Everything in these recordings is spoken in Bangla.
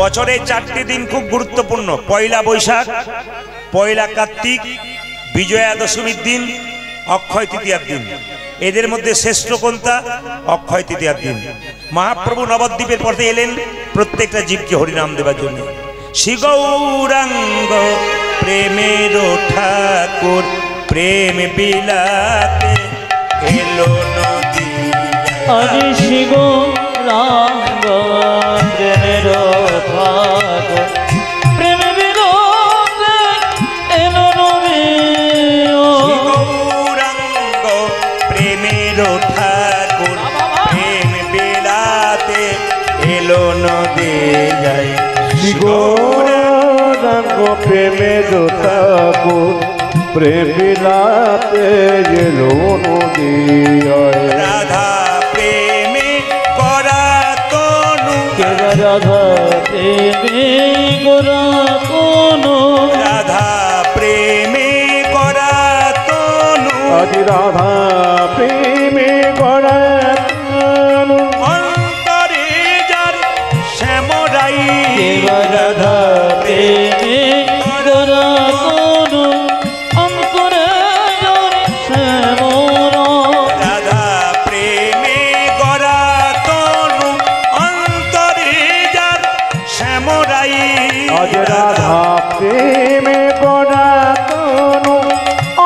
বছরে 4টি দিন খুব গুরুত্বপূর্ণ, পয়লা বৈশাখ, পয়লা কার্তিক, বিজয়া দশমীর দিন, অক্ষয় তৃতীয়ার দিন। এদের মধ্যে শ্রেষ্ঠ কোনটা? অক্ষয় তৃতীয়ার দিন। মহাপ্রভু নবদ্বীপের পথে এলেন প্রত্যেকটা জীবকে হরিনাম দেবার জন্য। শ্রী গৌরাঙ্গ প্রেমের ঠাকুর প্রেম বিলাতে এলো নদী। আজি শ্রী গৌরাঙ্গ প্রেমের ঠাকুর প্রেম বিলাতে এলো নদী। গৌরাঙ্গ প্রেমের ঠাকুর প্রেম বিলাতে এলো নদী যায়। গৌরাঙ্গ প্রেমের ঠাকুর প্রেম বিলাতে এলো নদী। রাধা প্রেমে করা তনু, রাধা প্রেমে করা তনু, রাধা প্রেমে করা তনু, আজি রাধা প্রেমে করা তনু, অন্তরে যার শ্যামরাই। রাধা প্রেমে করা তনু, অন্তরে যার শ্যামরা। রাধা প্রেমে করা তনু, অন্তরে যার শ্যামরাই। আজ রাধা প্রেমে করা তনু,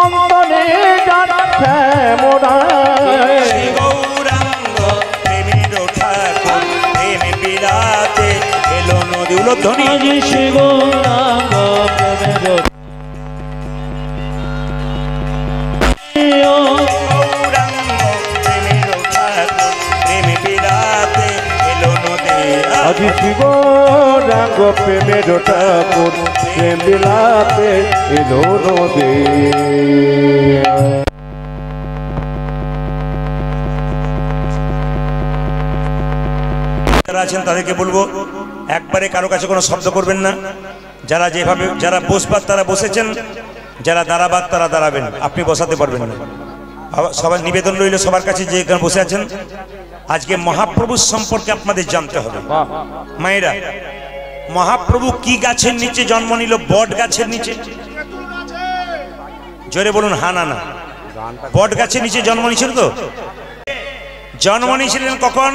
অন্তরে যার শ্যামরাই। শ্রী গৌরাঙ্গ প্রেমের ঠাকুর প্রেম বিলাতে এলো নদী। উলধ্বনি। আজি শ্রী গৌরাঙ্গ প্রেমের গৌরাঙ্গ প্রেমের ঠাকুর প্রেম বিলাতে এলো নদী। আজি শ্রী গৌরাঙ্গ প্রেমের ঠাকুর প্রেম বিলাতে এলো নদী। যারা আছেন তাদেরকে বলবো একবারে কারো কাছে কোনো শব্দ করবেন না। যারা যেভাবে যারা বসবার তারা বসেছেন, যারা দাঁড়াবার তারা দাঁড়াবেন, আপনি বসাতে পারবেন না। সবার নিবেদন রইল সবার কাছে যে এখানে বসে আছেন, আজকে মহাপ্রভুর সম্পর্কে আপনাদের জানতে হবে। মায়েরা, মহাপ্রভু কি গাছের নিচে জন্ম নিল? বট গাছের নিচে। জোরে বলুন হা না না। বট গাছের নিচে জন্ম নিয়েছিল তো? জন্ম নিয়েছিলেন কখন?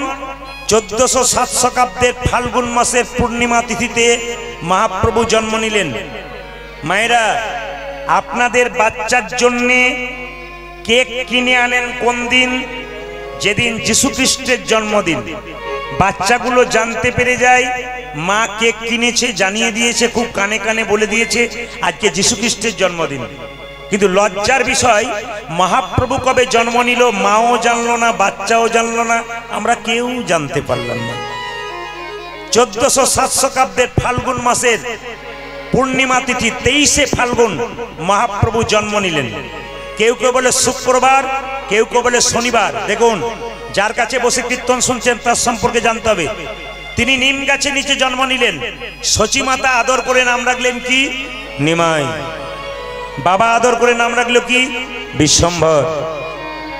1407 শতাব্দের ফাল্গুন মাসের পূর্ণিমা তিথিতে মহাপ্রভু জন্ম নিলেন। মায়েরা, আপনাদের বাচ্চার জন্যে কেক কিনে আনেন কোন দিন? যেদিন যীশু খ্রিস্টের জন্মদিন। বাচ্চাগুলো জানতে পেরে যায় মা কেক কিনেছে, জানিয়ে দিয়েছে, খুব কানে কানে বলে দিয়েছে আজকে যীশু খ্রিস্টের জন্মদিন। কিন্তু লজ্জার বিষয়, মহাপ্রভু কবে জন্ম নিল মাও জানলো না, বাচ্চাও জানলো না, আমরা কেউ জানতে পারলাম না। 1407 শতাব্দের ফাল্গুন মাসের পূর্ণিমা তিথি 23শে ফাল্গুন মহাপ্রভু জন্ম নিলেন। কেউ কেউ বলে শুক্রবার, কেউ কেউ বলে শনিবার। দেখুন, যার কাছে বসে কীর্তন শুনছেন তার সম্পর্কে জানতে হবে। তিনি নিম গাছের নিচে জন্ম নিলেন। সচী মাতা আদর করে নাম রাখলেন কি? নিমাই। বাবা আদর করে নাম রাখলো কি? বিশ্বম্ভর।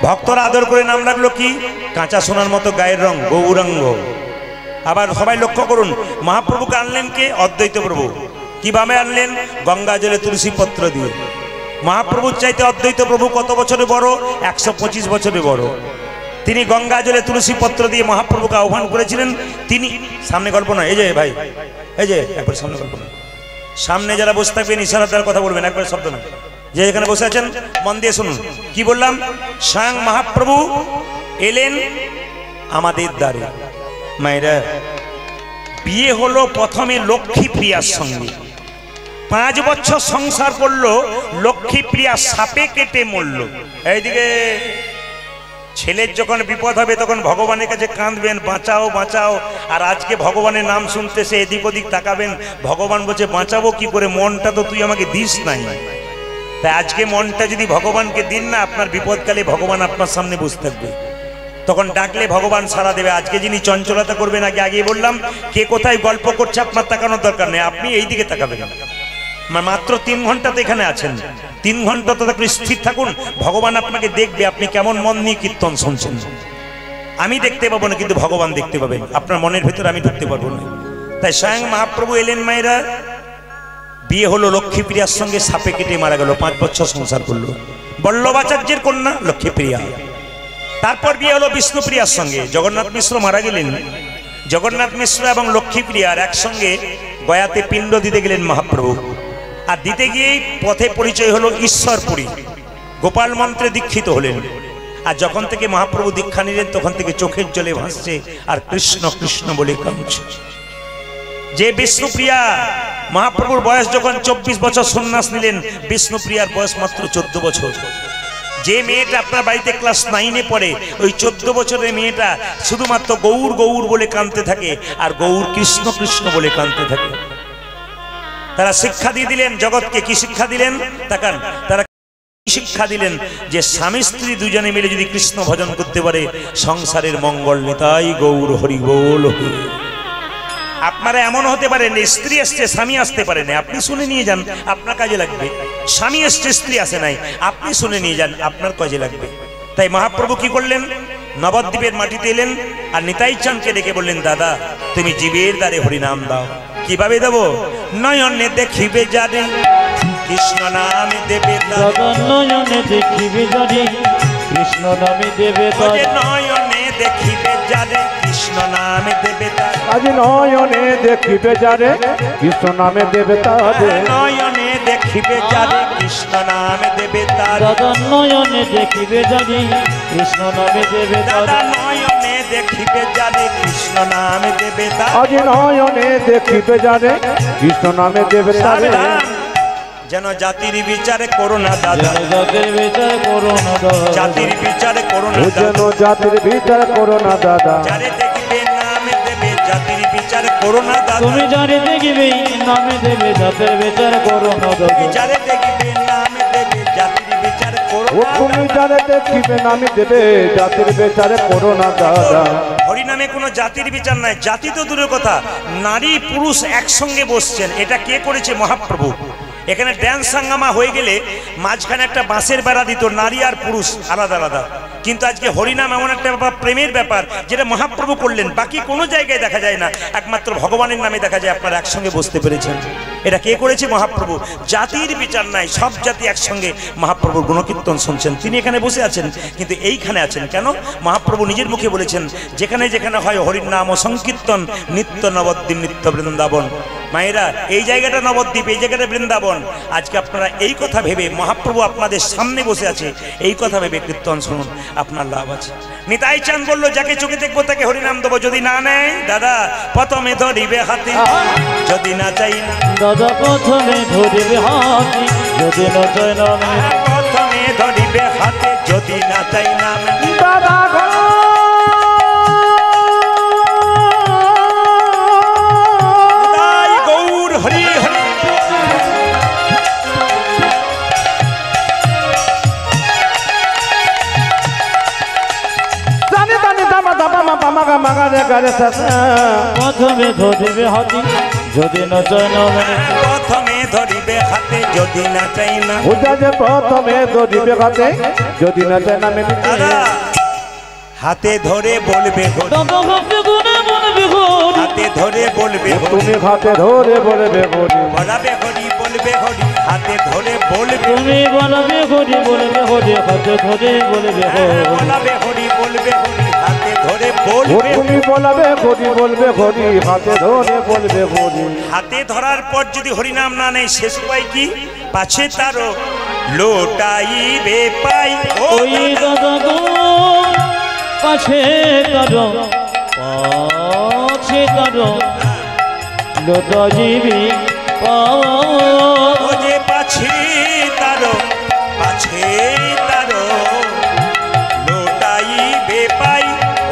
ভক্তরা আদর করে নাম রাখলো কি? কাঁচা সোনার মতো গায়ের রং, গৌরাঙ্গ। আবার সবাই লক্ষ্য করুন, মহাপ্রভুকে আনলেন কে? অদ্বৈত প্রভু। কিভাবে আনলেন? গঙ্গা জলে তুলসী পত্র দিয়ে। মহাপ্রভুর চাইতে অদ্বৈত প্রভু কত বছরে বড়? 125 বছরে বড়। তিনি গঙ্গা জলে তুলসী পত্র দিয়ে মহাপ্রভুকে আহ্বান করেছিলেন। তিনি সামনে গল্প না, এই যে ভাই, এই যে একবার সামনে গল্প না, সামনে যারা বসে থাকবেন ইশারা দ্বারা কথা বলবেন, একবার শব্দ না। যে এখানে বসে আছেন মন দিয়ে শুনুন কি বললাম। স্বয়ং মহাপ্রভু এলেন আমাদের দ্বারে। মায়েরা, বিয়ে হলো প্রথমে লক্ষ্মী প্রিয়ার সঙ্গে। 5 বছর সংসার করলো, লক্ষ্মী প্রিয়া সাপে কেটে মরল। এইদিকে ছেলের যখন বিপদ হবে তখন ভগবানের কাছে কাঁদবেন, বাঁচাও বাঁচাও। আর আজকে ভগবানের নাম শুনতে সে এদিক ওদিক তাকাবেন, ভগবান বলছে বাঁচাবো কি করে, মনটা তো তুই আমাকে দিস নাই। তাই আজকে মনটা যদি ভগবানকে দিন না, আপনার বিপদকালে ভগবান আপনার সামনে বসে থাকবে, তখন ডাকলে ভগবান সাড়া দেবে। আজকে যিনি চঞ্চলতা করবেন, আগে বললাম, কে কোথায় গল্প করছে আপনার তাকানোর দরকার নেই, আপনি এই দিকে তাকাবেন। মাত্র 3 ঘন্টা তো এখানে আছেন, 3 ঘন্টা তো স্থির থাকুন, ভগবান আপনাকে দেখবে আপনি কেমন মন নিয়ে কীর্তন শুনছেন। আমি দেখতে পাবো না, কিন্তু ভগবান দেখতে পাবেন। আপনার মনের ভেতরে আমি ঢুকতে পারবো না। তাই স্বয়ং মহাপ্রভু এলেন মায়েরা, বিয়ে হলো লক্ষ্মীপ্রিয়ার সঙ্গে, সাপে কেটে মারা গেল, 5 বছর সংসার করলো। বল্লভাচার্যের কন্যা লক্ষ্মীপ্রিয়া। তারপর বিয়ে হলো বিষ্ণুপ্রিয়ার সঙ্গে, জগন্নাথ মিশ্র মারা গেলেন। জগন্নাথ মিশ্র এবং লক্ষ্মীপ্রিয়ার একসঙ্গে গয়াতে পিণ্ড দিতে গেলেন মহাপ্রভু। আর দিতে গিয়েই পথে পরিচয় হলো ঈশ্বরপুরী, গোপাল মন্ত্রে দীক্ষিত হলেন। আর যখন থেকে মহাপ্রভু দীক্ষা নিলেন তখন থেকে চোখের জলে ভাসছে আর কৃষ্ণ কৃষ্ণ বলে কাঁদছে। যে বিষ্ণুপ্রিয়া, মহাপ্রভুর বয়স যখন 24 বছর সন্ন্যাস নিলেন, বিষ্ণুপ্রিয়ার বয়স মাত্র 14 বছর। যে মেয়েটা আপনার বাড়িতে ক্লাস 9-এ পড়ে, ওই 14 বছরের মেয়েটা শুধুমাত্র গৌর গৌর বলে কাঁদতে থাকে আর গৌর কৃষ্ণ কৃষ্ণ বলে কাঁদতে থাকে। তারা শিক্ষা দিয়ে দিলেন জগৎকে। কি শিক্ষা দিলেন? তাকান, তারা শিক্ষা দিলেন যে স্বামী স্ত্রী দুজনে মিলে যদি কৃষ্ণ ভজন করতে পারে, সংসারের মঙ্গল নিতাই গৌর হরি বল। আপনারা এমন হতে পারেন, স্ত্রী আসছে স্বামী আসতে পারে না, আপনি শুনে নিয়ে যান, আপনার কাজে লাগবে। স্বামী আসছে স্ত্রী আসে নাই, আপনি শুনে নিয়ে যান, আপনার কাজে লাগবে। তাই মহাপ্রভু কি করলেন? নবদ্বীপের মাটিতে এলেন আর নিতাই চাঁদকে ডেকে বললেন, দাদা তুমি জীবের দ্বারে হরিনাম দাও। কিভাবে দেবো? নয়নে দেখিবে যারে কৃষ্ণ নামে দেবে, নয়নে দেখিবে যারে কৃষ্ণ নামে দেবে, নয়নে দেখিবে যারে কৃষ্ণ নামে দেবে, আজ নয়নে দেখিবে যারে কৃষ্ণ নামে দেবে তারে, নয়নে দেখিবে যারে কৃষ্ণ নামে দেবে তারে, দাদা নয়নে দেখিবে যারে কৃষ্ণ নামে দেবে, দাদা নয়নে দেখিবে যারে কৃষ্ণ নামে দেবে তারে, আজ নয়নে দেখিবে যারে কৃষ্ণ নামে দেবে তারে। যেন জাতির বিচারে করো না দাদা, জাতির বিচার করো না দাদা, জাতির বিচারে করো না যেন দাদা, জাতির বিচার করো না দাদা, যারে দেখিবে নামে দেবে জাতির বিচার করো না দাদা, তুমি যারে দেখিবে নামে দেবে, জাতির বিচার করো না দাদা, যারে দেখিবে নামে দেবে জাতির বিচার করো ও না তুমি দাদা। যারে দেখিবে নামে দেবে জাতির বিচারে করো না দাদা। হরিনামে কোনো জাতির বিচার নাই, জাতি তো দূরের কথা, নারী পুরুষ একসঙ্গে বসছেন। এটা কে করেছে? মহাপ্রভু। এখানে ড্যান্স হাঙ্গামা হয়ে গেলে মাঝখানে একটা বাঁশের বেড়া দিত, নারী আর পুরুষ আলাদা আলাদা। কিন্তু আজকে হরিনাম এমন একটা ব্যাপার, প্রেমের ব্যাপার, যেটা মহাপ্রভু করলেন, বাকি কোনো জায়গায় দেখা যায় না, একমাত্র ভগবানের নামে দেখা যায় আপনারা একসঙ্গে বসতে পেরেছেন। এটা কে করেছে? মহাপ্রভু। জাতির বিচার নাই, সব জাতি একসঙ্গে মহাপ্রভুর গুণকীর্তন শুনছেন। তিনি এখানে বসে আছেন, কিন্তু এইখানে আছেন কেন? মহাপ্রভু নিজের মুখে বলেছেন, যেখানে যেখানে হয় হরির নাম ও সংকীর্তন, নিত্য নবদ্বীপ নিত্য বৃন্দাবন। মায়েরা, এই জায়গাটা নবদ্বীপ, এই জায়গাটা বৃন্দাবন। আজকে আপনারা এই কথা ভেবে, মহাপ্রভু আপনাদের সামনে বসে আছে, এই কথা ভেবে কীর্তন শুনুন, আপনার লাভ আছে। নিতাই চাঁদ বললো, যাকে চোখে দেখবো তাকে হরিনাম দেবো, যদি না নেয় দাদা প্রথমে ধরিবে হাতে, যদি না চাই না দাদা প্রথমে ধরিবে হাতে, যদি না চাই নামে, প্রথমে ধরিবে হাতে, যদি না চাই না দাদা গো তাই গৌর হরি হরি। জানে জানে দামা দামা মাগা মাগা রে গারে সাসা, প্রথমে ধরিবে হাতে, যদি না চাই নামে, প্রথমে ধরিবে হাতে, যদি না চাই না বুঝা যে প্রথমে ধরিবে হাতে, যদি না চাই নামে দাদা হাতে ধরে বলবে হরি, দাদা ভাববে গুনে বলবে হরি, হাতে ধরে বলবে হরি, তুমি হাতে ধরে বলবে হরি, বলাবে হরি বলবে হরি, হাতে ধরে বলবে, তুমি বলবে হরি বলবে হরি, হাতে ধরে বলবে হরি, বলাবে হরি বলবে হরি, হাতে ধরে ও বলবে। তুমি বলবে হরি বলবে হরি, হাতে ধরে বলবে হরি। হাতে ধরার পর যদি হরিনাম না নেই, শেষ উপায় কি? পাছে তারও লোটাইবে পাই। ওই দাদা গো পাছে তারো, পাছে তারো লোটা জীবী পাওয়া, ও যে পাছে তারও, পাছে তারও লোটাইবে পাই।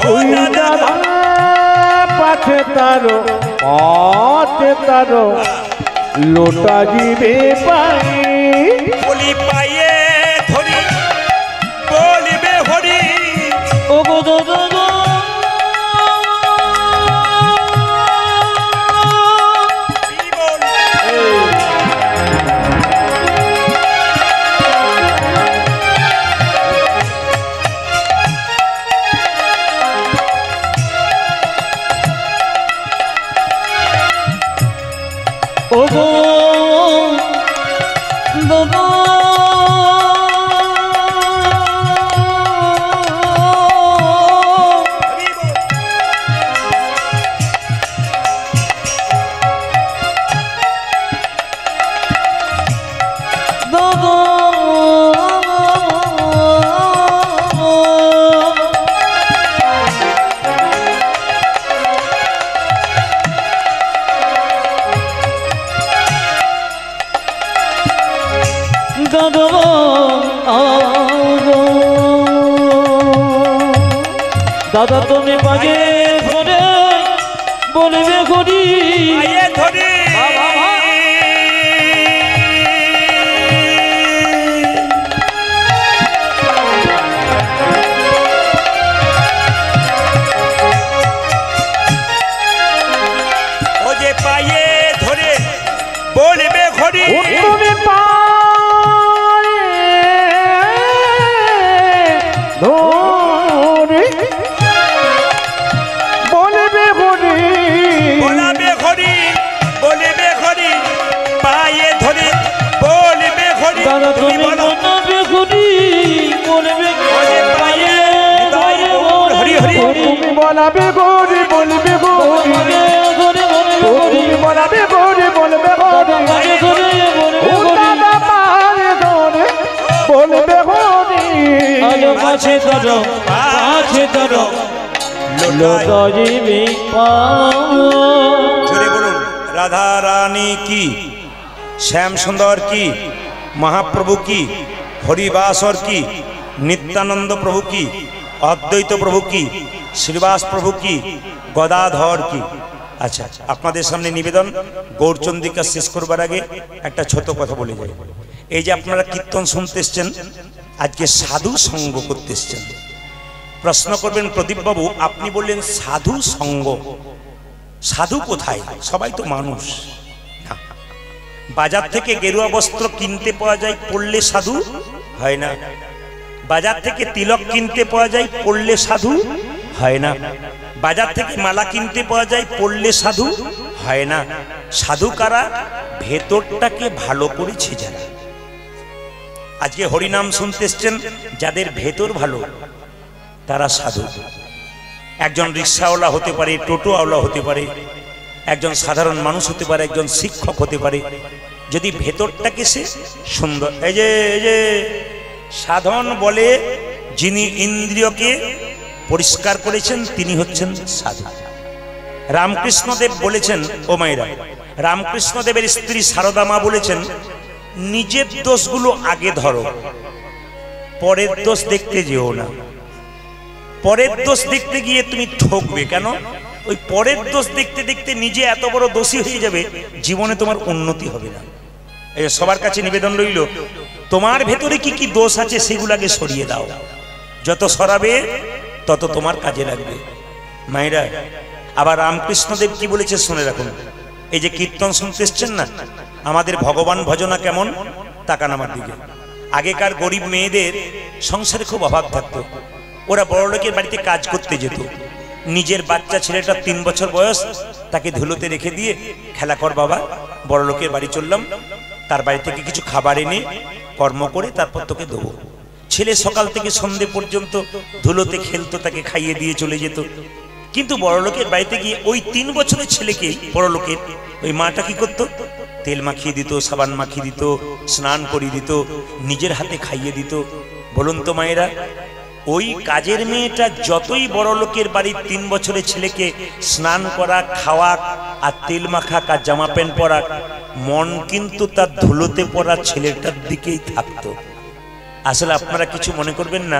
ও ওই দাদা দাদা পাছে তারো, পাছে তারো লোটা জিবে পাই, বলি পাইয়ে ধরি বলিবে হরি। ও গো দাদা গো কি বল? ও গো দাদা দাদা তুমি পাগে ধরে বলবে ঘড়ি ধরে ও যে পায়ে ধরে বলবে ঘড়ি তুমি বলাবে গরি বলবে গরি তুমি বলাবে গরি বলবে গরি দাদা পায়ে ধরে বলবে গরি আলো কাছে ধরো লতাইবি পা জোরে বলুন রাধা রানী কি, শ্যাম সুন্দর কি, মহাপ্রভু কি, হরিবাসর কি, নিত্যানন্দ প্রভু কি, অদ্বৈত প্রভু কি, শ্রীবাস প্রভু কি, গদাধর কি। আচ্ছা আপনাদের সামনে নিবেদন, গৌরচন্দ্রিকা শেষ করবার আগে একটা ছোট কথা বলে যাই। এই যে আপনারা কীর্তন শুনতে এসছেন, আজকে সাধু সঙ্গ করতে এসছেন। প্রশ্ন করবেন প্রদীপ বাবু আপনি বললেন সাধু সঙ্গ, সাধু কোথায়? সবাই তো মানুষ না। বাজার থেকে গেরুয়া বস্ত্র কিনতে পাওয়া যায়, পড়লে সাধু হয় না। বাজার থেকে তিলক কিনতে পাওয়া যায়, পড়লে সাধু হয় না। বাজার থেকে মালা কিনতে পাওয়া যায়, পড়লে সাধু হয় না। সাধু কারা? ভেতরটাকে ভালো করেছে যারা। আজকে হরিনাম শুনতে এসছেন, যাদের ভেতর ভালো তারা সাধু। একজন রিক্সাওয়ালা হতে পারে, টোটোওয়ালা হতে পারে, একজন সাধারণ মানুষ হতে পারে, একজন শিক্ষক হতে পারে, যদি ভেতরটাকে সে সুন্দর। এই যে সাধন বলে যিনি ইন্দ্রিয়কে পরিষ্কার করেছেন তিনি হচ্ছেন সাধু। রামকৃষ্ণদেব বলেছেন, ও মায়েরা, রামকৃষ্ণদেবের স্ত্রী সারদা মা বলেছেন, নিজের দোষগুলো আগে ধরো, পরের দোষ দেখতে যেও না। পরের দোষ দেখতে গিয়ে তুমি ঠকবে। কেন? ওই পরের দোষ দেখতে দেখতে নিজে এত বড় দোষী হয়ে যাবে, জীবনে তোমার উন্নতি হবে না। এই সবার কাছে নিবেদন রইল, তোমার ভেতরে কি কি দোষ আছে সেগুলো আগে সরিয়ে দাও। যত সরাবে তত তোমার কাজে লাগবে। মায়েরা, আবার রামকৃষ্ণদেব কি বলেছে শুনে রাখুন। এই যে কীর্তন শুনতে এসছেন না, আমাদের ভগবান ভজনা কেমন তাকান আমার দিকে। আগেকার গরিব মেয়েদের সংসারে খুব অভাব থাকতো, ওরা বড় লোকের বাড়িতে কাজ করতে যেত। নিজের বাচ্চা ছেলেটা 3 বছর বয়স, তাকে ধুলোতে রেখে দিয়ে, খেলা কর বাবা, বড় লোকের বাড়ি চললাম, তার বাড়ি থেকে কিছু খাবার এনে কর্ম করে তারপর তোকে দেবো। ছেলে সকাল থেকে সন্ধে পর্যন্ত ধুলোতে খেলতো, তাকে খাইয়ে দিয়ে চলে যেত। কিন্তু বড় লোকের বাড়িতে গিয়ে ওই 3 বছরের ছেলেকে বড় লোকের ওই মাটা কি করতো? তেল মাখিয়ে দিত, সাবান মাখিয়ে দিত, স্নান করিয়ে দিত, নিজের হাতে খাইয়ে দিত। বলুন তো মায়েরা, ওই কাজের মেয়েটা যতই বড় লোকের বাড়ির 3 বছরের ছেলেকে স্নান করা, খাওয়া আর তেল মাখা আর জামা প্যান্ট পরা, মন কিন্তু তার ধুলোতে পড়া ছেলেটার দিকেই থাকতো। আসলে আপনারা কিছু মনে করবেন না,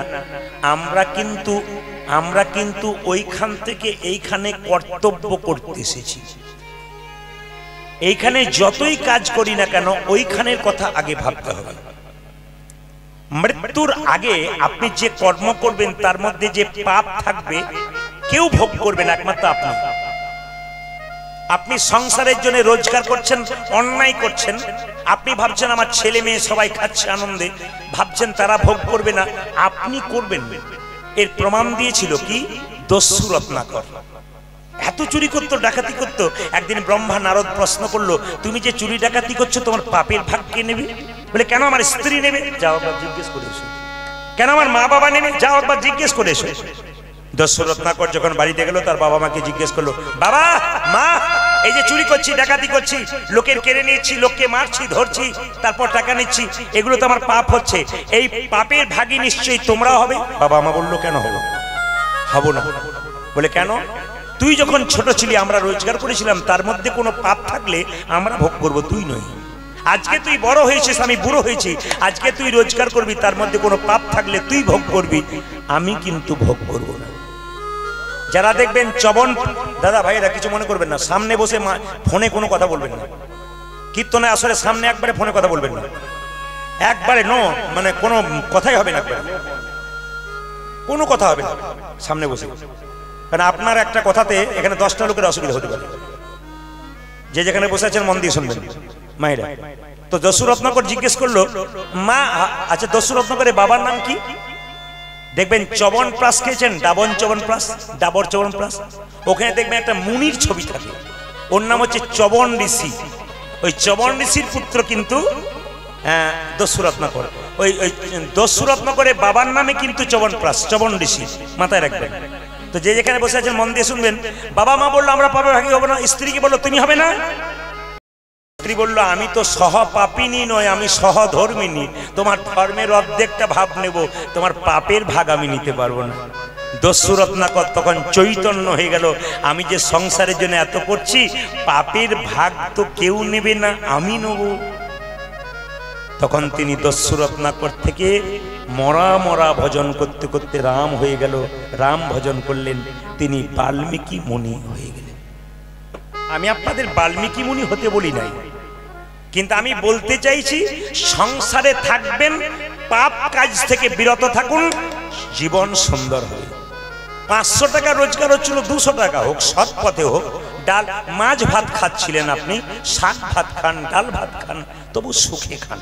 আমরা কিন্তু ওইখান থেকে এইখানে কর্তব্য করতে এসেছি। এইখানে যতই কাজ করি না কেন, ওইখানের কথা আগে ভাবতে হবে। মৃত্যুর আগে আপনি যে কর্ম করবেন তার মধ্যে যে পাপ থাকবে কেউ ভোগ করবে না, একমাত্র আপনি। আপনি সংসারের জন্য রোজগার করছেন, অন্যায় করছেন, আপনি ভাবছেন আমার ছেলে মেয়ে সবাই খাচ্ছে আনন্দে, ভাবছেন তারা ভোগ করবে না, আপনি করবেন। এর প্রমাণ দিয়েছিল কি? দস্যু রত্নাকর। এত চুরি করতো, ডাকাতি করতো। একদিন ব্রহ্মা নারদ প্রশ্ন করলো, তুমি যে চুরি ডাকাতি করছো তোমার পাপের ভাগ কে নেবে? বলে কেন আমার স্ত্রী নেবে? যাও একবার জিজ্ঞেস করে এসো। কেন আমার মা বাবা নেবে? যাও একবার জিজ্ঞেস করে এসো। দস্যুরত্নাকর যখন বাড়িতে গেল তার বাবা মাকে জিজ্ঞেস করলো, বাবা মা এই যে চুরি করছি, ডাকাতি করছি, লোকের কেড়ে নিচ্ছি, লোককে মারছি, ধরছি, তারপর টাকা নিচ্ছি, এগুলো তো আমার পাপ হচ্ছে, এই পাপের ভাগী নিশ্চয়ই তোমরাও হবে। বাবা মা বললো, কেন হলো? হবো না। বলে কেন? তুই যখন ছোট ছিলি আমরা রোজগার করেছিলাম, তার মধ্যে কোনো পাপ থাকলে আমরা ভোগ করবো, তুই নয়। আজকে তুই বড় হয়েছিস, আমি বুড়ো হয়েছি, আজকে তুই রোজগার করবি, তার মধ্যে কোনো পাপ থাকলে তুই ভোগ করবি, আমি কিন্তু ভোগ করবো না। যারা দেখবেন চবন, দাদা ভাইরা কিছু মনে করবেন না, সামনে বসে ফোনে কোনো কথা বলবেন না, কীর্তনে আসলে সামনে একবারে ফোনে কথা বলবেন না, একবারে নো, মানে কোনো কথাই হবে না, কোনো কথা হবে না সামনে বসে। কারণ আপনার একটা কথাতে এখানে 10টা লোকের অসুবিধা হতে পারে। যে যেখানে বসে আছেন মন দিয়ে শুনবেন মায়েরা। তো দস্যুরত্নাকর জিজ্ঞেস করলো, মা আচ্ছা দস্যুরত্নাকরের বাবার নাম কি? দেখবেন চবনপ্রাস খেয়েছেন, ডাবর চবনপ্রাস, ওখানে দেখবেন একটা মুনির ছবি থাকে, ওর নাম হচ্ছে চবন ঋষি। ওই চবন ঋষির পুত্র কিন্তু দস্যুরত্নাকর। ওই দস্যুরত্নাকরের বাবার নামে কিন্তু চবনপ্রাস, চবন ঋষি, মাথায় রাখবেন। তো যে যেখানে বসে আছেন মন দিয়ে শুনবেন। বাবা মা বললো আমরা পাপে ভাগী হবো না, স্ত্রীকে বললো তুমি হবে না। স্ত্রী বললো আমি তো সহপাপিনী নয়, আমি সহধর্মিনী, তোমার ধর্মের অর্ধেকটা ভাব নেব, তোমার পাপের ভাগ আমি নিতে পারবো না। দস্যুরত্নাকর তখন চৈতন্য হয়ে গেল, আমি যে সংসারের জন্য এত করছি, পাপের ভাগ তো কেউ নেবে না, আমি নেব। তখন তিনি দস্যুরত্নাকর থেকে মরা মরা ভজন করতে করতে রাম হয়ে গেল, রাম ভজন করলেন, তিনি বাল্মীকি মুনি হয়ে গেলেন। আমি আপনাদের বাল্মীকি মুনি হতে বলি নাই, কিন্তু আমি বলতে চাইছি সংসারে থাকবেন, পাপ কাজ থেকে বিরত থাকুন, জীবন সুন্দর হবে। 500 টাকা রোজগার হচ্ছিল, 200 টাকা হোক, সৎ পথে হোক, ডাল মাছ ভাত খাচ্ছিলেন আপনি, শাক ভাত খান, ডাল ভাত খান, তবু সুখে খান।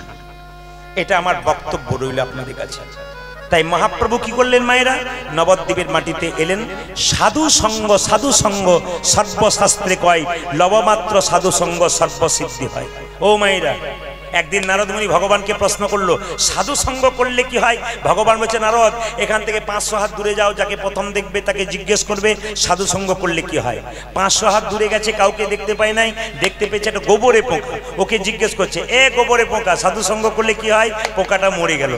এটা আমার বক্তব্য রইল আপনাদের কাছে। তাই মহাপ্রভু কি করলেন মায়েরা? নবদ্বীপের মাটিতে এলেন। সাধু সঙ্গ সর্বশাস্ত্রে কয়, লবমাত্র সাধু সঙ্গ সর্বসিদ্ধি হয়। ও মায়েরা, একদিন নারদ মুনি ভগবানকে প্রশ্ন করলো, সাধু সঙ্গ করলে কি হয়? ভগবান বলছে, নারদ এখান থেকে 500 হাত দূরে যাও, যাকে প্রথম দেখবে তাকে জিজ্ঞেস করবে সাধু সঙ্গ করলে কি হয়। 500 হাত দূরে গেছে, কাউকে দেখতে পায় নাই, দেখতে পেয়েছে একটা গোবরে পোকা, ওকে জিজ্ঞেস করছে, এ গোবরে পোকা সাধু সঙ্গ করলে কি হয়? পোকাটা মরে গেল।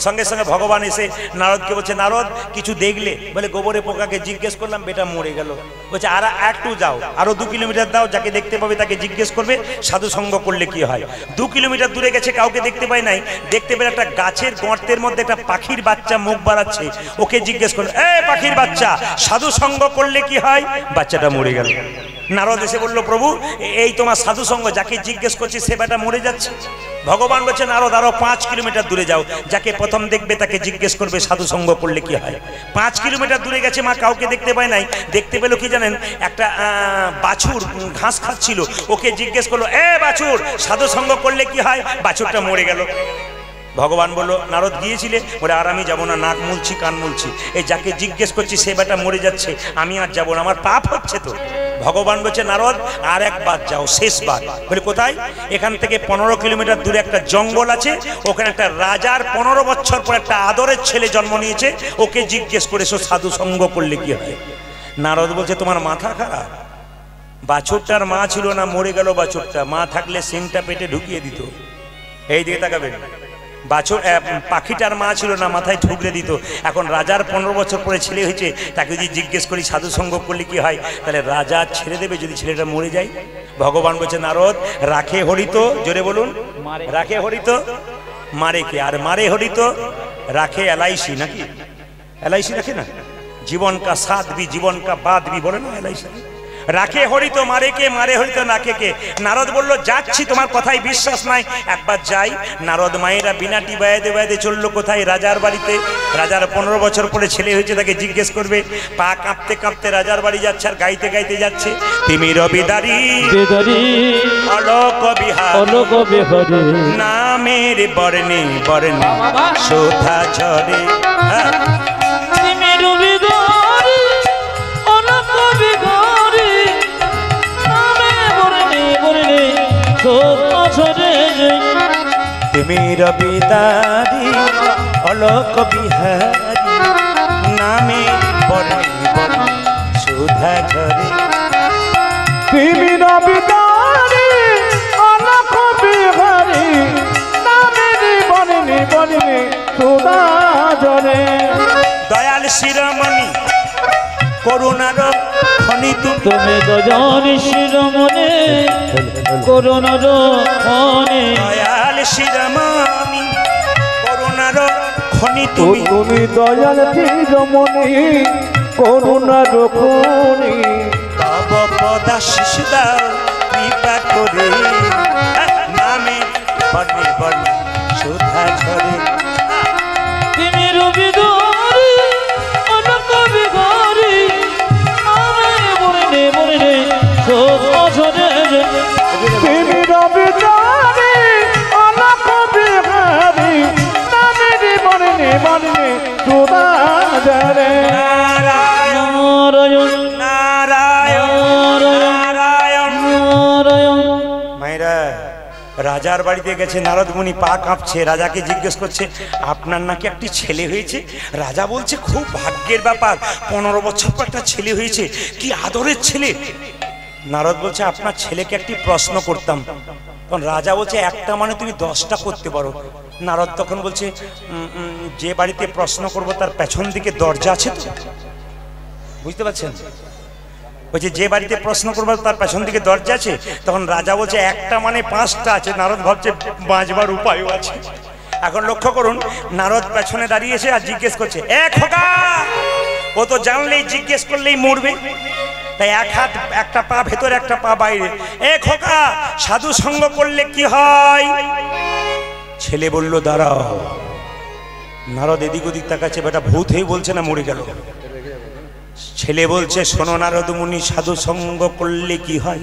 সঙ্গে সঙ্গে ভগবান এসে নারদকে বলছে, নারদ কিছু দেখলে? বলে গোবরে পোকাকে জিজ্ঞেস করলাম, বেটা মরে গেল। বলছে আর একটু যাও, আরো 2 কিলোমিটার দাও, যাকে দেখতে পাবে তাকে জিজ্ঞেস করবে সাধু সঙ্গ করলে কি হয়। 2 কিলোমিটার দূরে গেছে, কাউকে দেখতে পায় নাই, দেখতে পেলে একটা গাছের গর্তের মধ্যে একটা পাখির বাচ্চা মুখ বাড়াচ্ছে, ওকে জিজ্ঞেস করলো, এ পাখির বাচ্চা সাধু সঙ্গ করলে কি হয়? বাচ্চাটা মরে গেল। নারদ এসে বলল, প্রভু এই তোমার সাধু সঙ্গ, যাকে জিজ্ঞেস করছি সে বেটা মরে যাচ্ছে। ভগবান বলছেন, নারদ আরো 5 কিলোমিটার দূরে যাও, যাকে প্রথম দেখবে তাকে জিজ্ঞেস করবে সাধু সঙ্গ করলে কি হয়। 5 কিলোমিটার দূরে গেছে, মা কাউকে দেখতে পায় নাই, দেখতে পেলো কি জানেন? একটা বাছুর ঘাস খাচ্ছিল, ওকে জিজ্ঞেস করলো, এ বাছুর সাধু সঙ্গ করলে কি হয়? বাছুরটা মরে গেল। ভগবান বললো, নারদ গিয়েছিলে? বলে আর আমি যাবো না, নাক মুলছি, কান মুলছি, এই যাকে জিজ্ঞেস করছি সে বেটা মরে যাচ্ছে, আমি আর যাবো না, আমার পাপ হচ্ছে তো। ভগবান বলছে, নারদ আর একবার যাও, শেষবার। বলে কোথায়? এখান থেকে 15 কিলোমিটার দূরে একটা জঙ্গল আছে, ওখানে একটা রাজার 15 বছর পর একটা আদরের ছেলে জন্ম নিয়েছে, ওকে জিজ্ঞেস করেছো সাধু সঙ্গ করলে কি হয়। নারদ বলছে, তোমার মাথা খারাপ, বাছুরটার মা ছিল না, মরে গেল বাছুরটা, মা থাকলে সিংটা পেটে ঢুকিয়ে দিত। এই দিকে তাকাবেন, বাছুর পাখিটার মা ছিল না, মাথায় ঠুকরে দিত। এখন রাজার 15 বছর পরে ছেলে হয়েছে, তাকে যদি জিজ্ঞেস করি সাধু সঙ্গ করলে কি হয়, তাহলে রাজা ছেড়ে দেবে যদি ছেলেটা মরে যায়। ভগবান বলছে, নারদ রাখে হরিত, জোরে বলুন, রাখে হরিত মারে কে? আর মারে হরিত রাখে এলআইসি, নাকি এলআইসি রাখে না? জীবন কা সাথ ভি জীবন কা বাদ ভি, বলে না এলআইসি। রাখে হরিত মারে কে, মারে হরিত নাকে কে। নারদ বলল, যাচ্ছি, তোমার কথায় বিশ্বাস নাই, একবার যাই। নারদ মায়েরা বিনাটি বায়াদে বায়াদে চললো কোথায়? রাজার বাড়িতে। রাজার 15 বছর পরে ছেলে হয়েছে, তাকে জিজ্ঞেস করবে। পা কাঁপতে কাঁপতে রাজার বাড়ি যাচ্ছে, আর গাইতে গাইতে যাচ্ছে, তিমির বিদারি অলোক বিহারী নামের বর্ণে বর্ণে শোধা ঝরে। তিমির বিদারি অলোক বিহারী ছোটে তুমি রবিদারি অলোক বিহারি নামে বর্ণে বর্ণে সুধা ঝরে। তুমি রবিদারি অনখ বিহারি নামেরি বনিনি বনিনি সুধা ঝরে। দয়াল শিরোমণি করুণার খনি তুমি। তুমি দয়াল শিরোমণি করুণার খনি। দয়াল শিরোমণি করুণার খনি তুমি। তুমি দয়াল শিরোমণি করুণার খনি। তব পদাশিস দাও কৃপা করে নামে বর্ণে বর্ণে সুধা ঝরে। তুমি রবিদারি অনক বিহারি নামে বর্ণে বর্ণে ছোটে। তুমি রবিদারি অনখ বিহারি নামেরি বনিনি বনিনি সুধা ঝরে। নারায়ণ নারায়ণ নারায়ণ নারায়ণ। মায়েরা রাজার বাড়িতে গেছে, নারদ মুনি পা কাঁপছে, রাজাকে জিজ্ঞেস করছে আপনার নাকি একটি ছেলে হয়েছে। রাজা বলছে খুব ভাগ্যের ব্যাপার, 15 বছর পর একটা ছেলে হয়েছে, কি আদরের ছেলে। নারদ বলছে আপনার ছেলেকে একটি প্রশ্ন করতাম। তখন রাজা বলছে একটা মানে তুমি 10টা করতে পারো। নারদ তখন বলছে যে বাড়িতে প্রশ্ন করব তার পেছন দিকে দরজা আছে তো? বুঝতে পারছেন? বলছে যে বাড়িতে প্রশ্ন করবো তার পেছন দিকে দরজা আছে। তখন রাজা বলছে একটা মানে 5টা আছে। নারদ ভাবছে বাঁচবার উপায়ও আছে। এখন লক্ষ্য করুন, নারদ পেছনে দাঁড়িয়েছে আর জিজ্ঞেস করছে এ খোকা। ও তো জানলেই জিজ্ঞেস করলেই মরবে, তাই এক হাত একটা পা ভেতরে একটা পা বাইরে। এ খোকা সাধু সঙ্গ করলে কি হয়? ছেলে বলল দাঁড়াও। নারদ এদিক ওদিক তাকাচ্ছে, বেটা ভূত হয়ে বলছে না মরে গেল। ছেলে বলছে শোনো নারদ মুনি, সাধু সঙ্গ করলে কি হয়?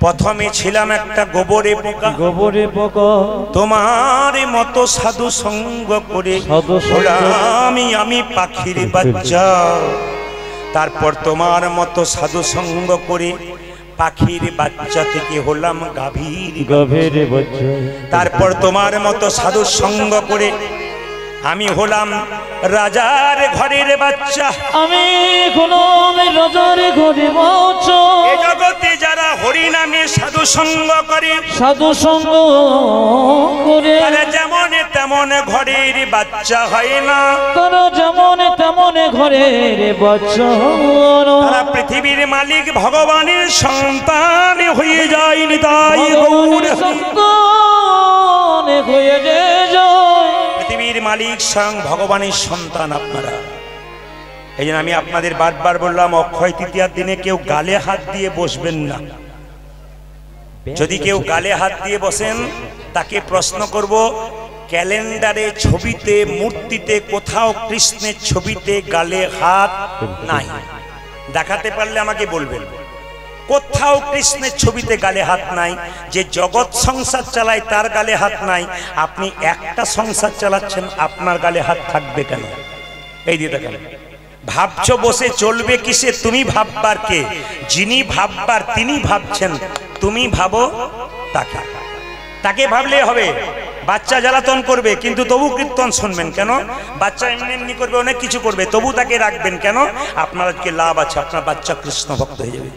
প্রথমে ছিলাম একটা গোবরে পোকা, গোবরে পোকা তোমার মতো সাধু সঙ্গ করে আমি পাখির বাচ্চা। তারপর তোমার মতো সাধু সঙ্গ করে পাখির বাচ্চা থেকে হলাম গাভীর বাচ্চা। তারপর তোমার মতো সাধু সঙ্গ করে আমি হলাম রাজার ঘরের বাচ্চা। আমি হলাম রাজার ঘরের বাচ্চা। এ জগতে যারা হরি নামে সাধু সঙ্গ করে, সাধু সঙ্গ করে তারা যেমন তেমন ঘরের বাচ্চা হয় না। তারা যেমন তেমন ঘরের বাচ্চা। তারা পৃথিবীর মালিক ভগবানের সন্তান হয়ে যায়নি। তাই গৌর সন্তান হয়ে যায়। পৃথিবীর মালিক স্বয়ং ভগবানের সন্তান আপনারা। এই জন্য আমি আপনাদের বারবার বললাম অক্ষয় তৃতীয়ার দিনে কেউ গালে হাত দিয়ে বসবেন না। যদি কেউ গালে হাত দিয়ে বসেন তাকে প্রশ্ন করব ক্যালেন্ডারে, ছবিতে, মূর্তিতে কোথাও কৃষ্ণের ছবিতে গালে হাত নাই। দেখাতে পারলে আমাকে বলবেন। কোথাও কৃষ্ণের ছবিতে গালে হাত নাই। যে জগৎ সংসার চালায় তার গালে হাত নাই। আপনি একটা সংসার চালাচ্ছেন, আপনার গালে হাত থাকবে কেন? এই দিয়ে দেখেন, ভাবছো বসে চলবে কিসে? তুমি ভাববার কে? যিনি ভাববার তিনি ভাবছেন, তুমি ভাবো তাকে। তাকে ভাবলে হবে। বাচ্চা জ্বালাতন করবে কিন্তু তবু কীর্তন শুনবেন কেন? বাচ্চা এমনি এমনি করবে, অনেক কিছু করবে, তবু তাকে রাখবেন কেন? আপনার আজকে লাভ আছে, আপনার বাচ্চা কৃষ্ণ ভক্ত হয়ে যাবে।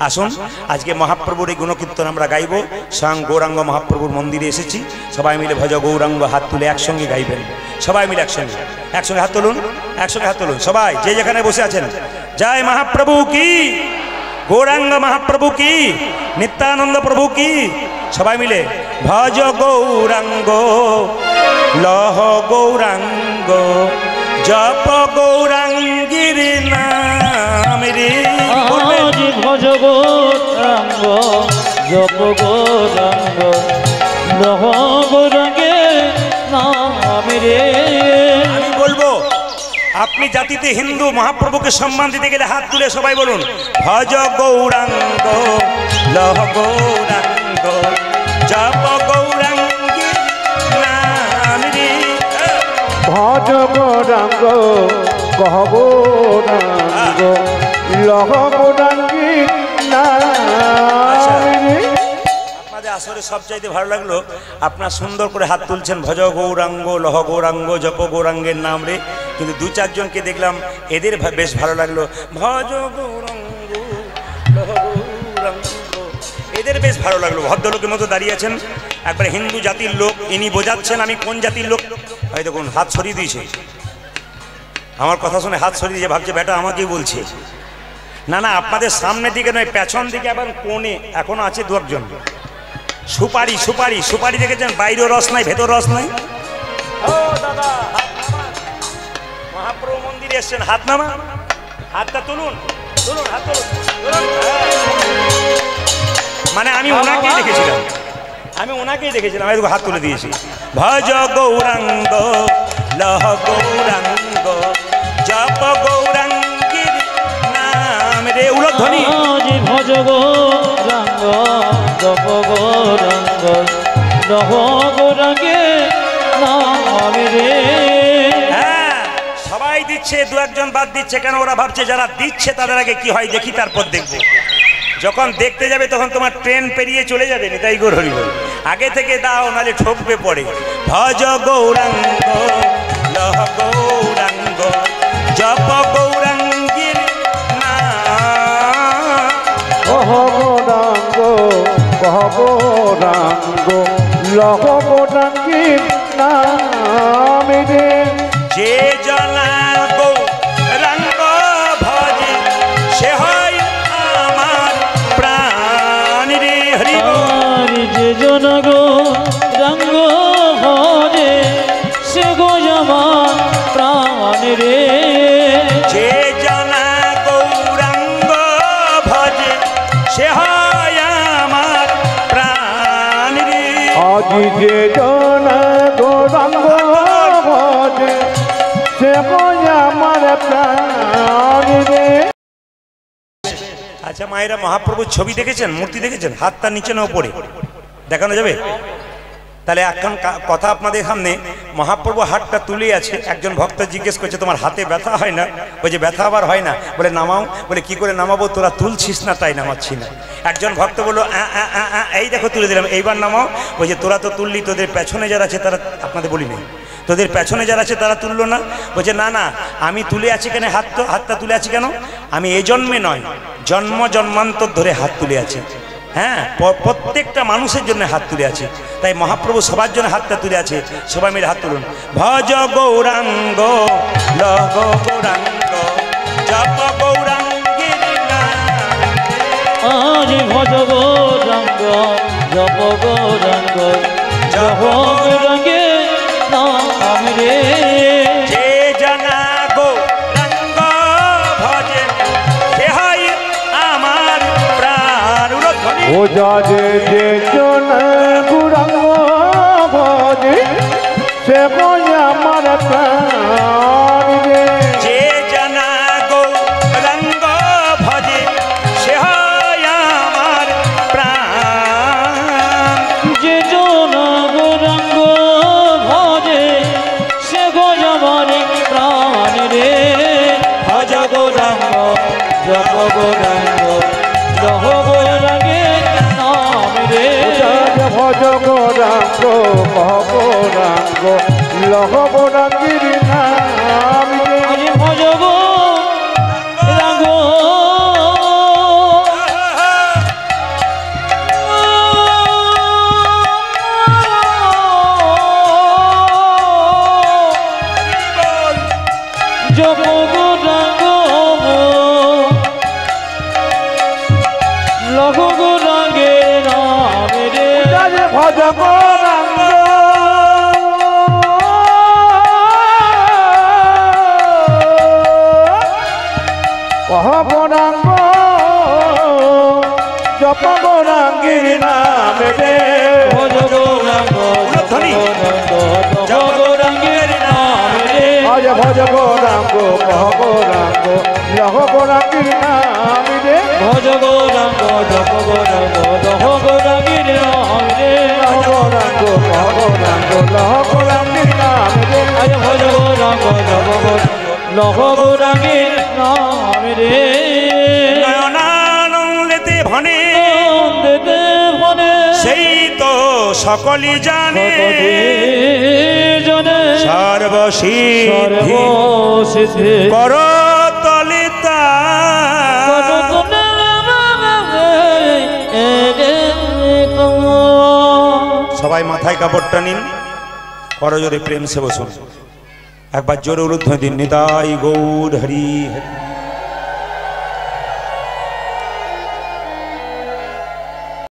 আসুন আজকে মহাপ্রভুর এই গুণকীর্তন আমরা গাইব। স্বয়ং গৌরাঙ্গ মহাপ্রভুর মন্দিরে এসেছি, সবাই মিলে ভজ গৌরাঙ্গ হাত তুলে একসঙ্গে গাইবেন। সবাই মিলে একসঙ্গে হাত তুলুন, একসঙ্গে হাত তুলুন সবাই, যে যেখানে বসে আছেন। জয় মহাপ্রভু কি, গৌরাঙ্গ মহাপ্রভু কি, নিত্যানন্দ প্রভু কি। সবাই মিলে ভজ গৌরাঙ্গ লহ গৌরাঙ্গ জপ গৌরাঙ্গীর নাম রে। ভজ গৌরাঙ্গ জপ গৌরাঙ্গ লহ গৌরাঙ্গের নাম রে। আমি বলবো আপনি জাতিতে হিন্দু, মহাপ্রভুকে সম্মান দিতে গেলে হাত তুলে সবাই বলুন ভজ গৌরাঙ্গ লহ গৌরাঙ্গ জপ গৌরাঙ্গীর নাম রে। ভজ গৌরাঙ্গ কহ গৌরাঙ্গ লহ গৌরাঙ্গী নাম রে। আসরে সবচাইতে ভালো লাগলো আপনার সুন্দর করে হাত তুলছেন, ভজ গৌরাঙ্গ লহ গৌরাঙ্গ জপ গৌরাঙ্গের নাম রে, কিন্তু দু চারজনকে দেখলাম এদের বেশ ভালো লাগলো, ভজ গৌরাঙ্গ লহ গৌরাঙ্গ, এদের বেশ ভালো লাগলো। ভদ্রলোকের মতো দাঁড়িয়ে আছেন, একবারে হিন্দু জাতির লোক, ইনি বোঝাচ্ছেন আমি কোন জাতির লোক। এই দেখুন হাত সরিয়ে দিয়েছে, আমার কথা শুনে হাত সরিয়ে দিয়ে ভাবছে বেটা আমাকেই বলছে। না না, আপনাদের সামনের দিকে নয়, পেছন দিকে আবার কোণে এখনো আছে দু একজন। সুপারি সুপারি সুপারি দেখেছেন, বাইরেও রস নাই ভেতর রস নাই। ও দাদা, মহাপ্রভু মন্দিরে এসছেন, হাত নামা, হাতটা তুলুন তুলুন, হাত তুলুন তুলুন। মানে আমি ওনাকেই দেখেছিলাম, আমি ওনাকেই দেখেছিলাম, আমি হাত তুলে দিয়েছি। ভজ গৌরাঙ্গ লহ গৌরাঙ্গ জপ গৌরাঙ্গীর নাম রে, উলধ্বনি। ভজ গৌরাঙ্গ জপ গৌরাঙ্গ লহ গৌরাঙ্গে নাম রে। হ্যাঁ, সবাই দিচ্ছে, দু একজন বাদ দিচ্ছে কেন? ওরা ভাবছে যারা দিচ্ছে তাদের আগে কি হয় দেখি, তারপর দেখবো। যখন দেখতে যাবে তখন তোমার ট্রেন পেরিয়ে চলে যাবে, তাই গৌর হরি বল, আগে থেকে দাও নালে ঠকবে পড়ে। ভজ গৌরাঙ্গ লহ গৌরাঙ্গ জপ গৌরাঙ্গীর নাম। কহ গৌরাঙ্গ কহ গৌরাঙ্গ লহ গৌরাঙ্গীর নাম রে। যে জনা গৌরাঙ্গ ভজে সে হয় আমার প্রাণ রে, হরি বল। যে জন গৌরাঙ্গ ভজে সে গো আমার প্রাণ রে। যে জনা গৌরাঙ্গ ভজে সে হয় আমার প্রাণ রে। আজি যে জন গৌরাঙ্গ ভজে সে আমার প্রাণ রে। আচ্ছা মায়েরা, মহাপ্রভুর ছবি দেখেছেন, মূর্তি দেখেছেন? হাতটা নিচে না উপরে দেখানো যাবে? তাহলে এখন কথা আপনাদের সামনে, মহাপ্রভু হাতটা তুলে আছে। একজন ভক্ত জিজ্ঞেস করছে তোমার হাতে ব্যথা হয় না? বলছে ব্যথা আবার হয় না। বলে নামাও। বলে কি করে নামাবো? তোরা তুলছিস না তাই নামাচ্ছি না। একজন ভক্ত বললো এই দেখো তুলে দিলাম, এইবার নামাও। বলছে তোরা তো তুললি, তোদের পেছনে যারা আছে তারা, আপনাদের বলি নেই, তোদের পেছনে যারা আছে তারা তুললো না। বলছে না না, আমি তুলে আছি কেন, হাতটা তুলে আছি কেন? আমি এই জন্মে নয়, জন্ম জন্মান্তর ধরে হাত তুলে আছি। হ্যাঁ, প্রত্যেকটা মানুষের জন্য হাত তুলে আছে, তাই মহাপ্রভু সবার জন্য হাতটা তুলে আছে। সবাই মিলে হাত তুলুন। ভজ গৌরাঙ্গ লহ গৌরাঙ্গ জপ গৌরাঙ্গীর নাম। আজ ভজ গৌরাঙ্গ জপ গৌরাঙ্গ জপ গৌরাঙ্গে নাম রে। যে জনা গৌরাঙ্গ ভজে সে হয় আমার প্রাণ। ও যাজে যে জন গৌরাঙ্গ ভজে সে আমার প্রাণ রে। যে জনা গৌরাঙ্গ ভজে সে হয় আমার প্রাণ। যে জন গৌরাঙ্গ ভজে সে গো আমার প্রাণ রে। ভজ গৌরাঙ্গ জপ গৌরাঙ্গ লহ গৌরাঙ্গে নাম রে। ভজ গৌরাঙ্গ কহ গৌরাঙ্গ লহ গৌরাঙ্গীর নাম রে। আজ ভজ গৌরাঙ্গ জপ গৌরাঙ্গ লহ গৌরাঙ্গে নাম রে। ভজ গৌরাঙ্গ কহ গৌরাঙ্গ জপ গৌরাঙ্গীর নাম রে। ভজ গৌরাঙ্গ জপ গৌরাঙ্গ জপ গৌরাঙ্গের নাম রে। আজ ভজ গৌরাঙ্গ কহ গৌরাঙ্গ লহ গৌরাঙ্গীর নাম রে। ভজ গৌরাঙ্গ জপ গৌরাঙ্গ লহ গৌরাঙ্গের নাম রে। গৌরাঙ্গ কহ গৌরাঙ্গ লহ গৌরাঙ্গীর নাম রে। আজ ভজ গৌরাঙ্গ জপ গৌরাঙ্গ লহ গৌরাঙ্গের নাম রে। নয়নানন্দেতে ভনে দেবে মনে সেই সকলি জানে জনে সর্বসিদ্ধি সর্বসিদ্ধি করতলিতা সবাই মাথায় কাপড়টা নিন, করজোরে প্রেম সে বসুন, একবার জোরে উলুধ্বনি দিন, নিতাই গৌর হরি হরি।